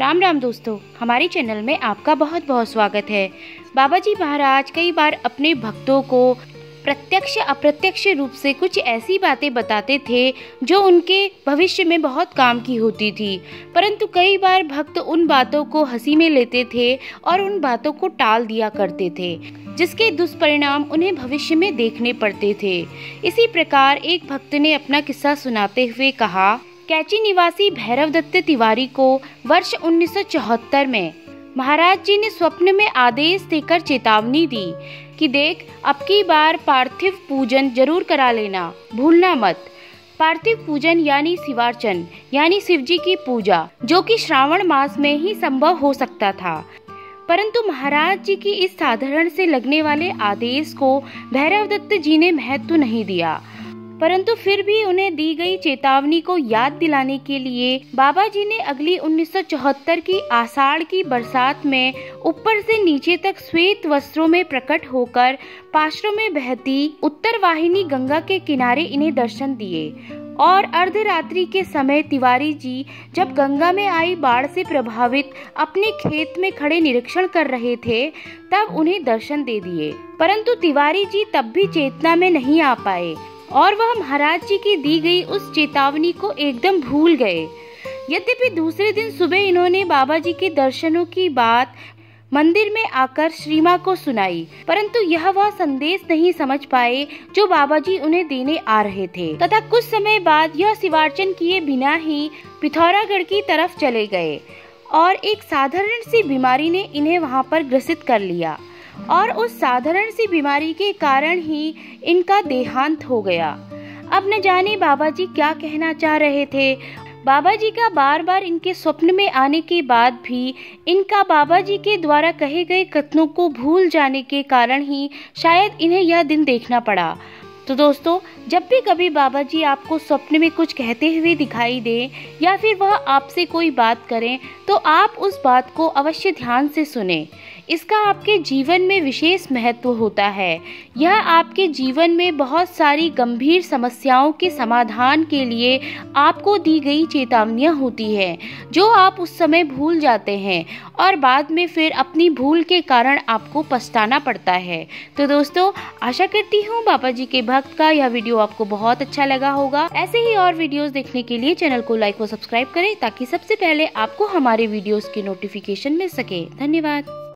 राम राम दोस्तों, हमारे चैनल में आपका बहुत बहुत स्वागत है। बाबा जी महाराज कई बार अपने भक्तों को प्रत्यक्ष अप्रत्यक्ष रूप से कुछ ऐसी बातें बताते थे जो उनके भविष्य में बहुत काम की होती थी, परंतु कई बार भक्त उन बातों को हंसी में लेते थे और उन बातों को टाल दिया करते थे, जिसके दुष्परिणाम उन्हें भविष्य में देखने पड़ते थे। इसी प्रकार एक भक्त ने अपना किस्सा सुनाते हुए कहा, कैची निवासी भैरव दत्त तिवारी को वर्ष 1974 में महाराज जी ने स्वप्न में आदेश देकर चेतावनी दी कि देख, अब की बार पार्थिव पूजन जरूर करा लेना, भूलना मत। पार्थिव पूजन यानी शिवार्चन यानी शिव जी की पूजा, जो कि श्रावण मास में ही संभव हो सकता था। परंतु महाराज जी की इस साधारण से लगने वाले आदेश को भैरव दत्त जी ने महत्व नहीं दिया, परंतु फिर भी उन्हें दी गई चेतावनी को याद दिलाने के लिए बाबा जी ने अगली 1974 की आषाढ़ की बरसात में ऊपर से नीचे तक श्वेत वस्त्रों में प्रकट होकर पार्श्व में बहती उत्तर वाहिनी गंगा के किनारे इन्हें दर्शन दिए। और अर्धरात्रि के समय तिवारी जी जब गंगा में आई बाढ़ से प्रभावित अपने खेत में खड़े निरीक्षण कर रहे थे, तब उन्हें दर्शन दे दिए। परंतु तिवारी जी तब भी चेतना में नहीं आ पाए और वह महाराज जी की दी गई उस चेतावनी को एकदम भूल गए। यद्यपि दूसरे दिन सुबह इन्होंने बाबा जी के दर्शनों की बात मंदिर में आकर श्री मां को सुनाई, परंतु यह वह संदेश नहीं समझ पाए जो बाबा जी उन्हें देने आ रहे थे, तथा कुछ समय बाद यह शिवार्चन किए बिना ही पिथौरागढ़ की तरफ चले गए और एक साधारण सी बीमारी ने इन्हें वहां पर ग्रसित कर लिया और उस साधारण सी बीमारी के कारण ही इनका देहांत हो गया। अब न जाने बाबा जी क्या कहना चाह रहे थे। बाबा जी का बार बार इनके स्वप्न में आने के बाद भी इनका बाबा जी के द्वारा कहे गए कथनों को भूल जाने के कारण ही शायद इन्हें यह दिन देखना पड़ा। तो दोस्तों, जब भी कभी बाबा जी आपको स्वप्न में कुछ कहते हुए दिखाई दे या फिर वह आपसे कोई बात करें, तो आप उस बात को अवश्य ध्यान से सुनें। इसका आपके जीवन में विशेष महत्व होता है। यह आपके जीवन में बहुत सारी गंभीर समस्याओं के समाधान के लिए आपको दी गई चेतावनियां होती है, जो आप उस समय भूल जाते हैं और बाद में फिर अपनी भूल के कारण आपको पछताना पड़ता है। तो दोस्तों, आशा करती हूँ बाबा जी के भक्त का यह वीडियो आपको बहुत अच्छा लगा होगा। ऐसे ही और वीडियोस देखने के लिए चैनल को लाइक व सब्सक्राइब करें, ताकि सबसे पहले आपको हमारे वीडियोस की नोटिफिकेशन मिल सके। धन्यवाद।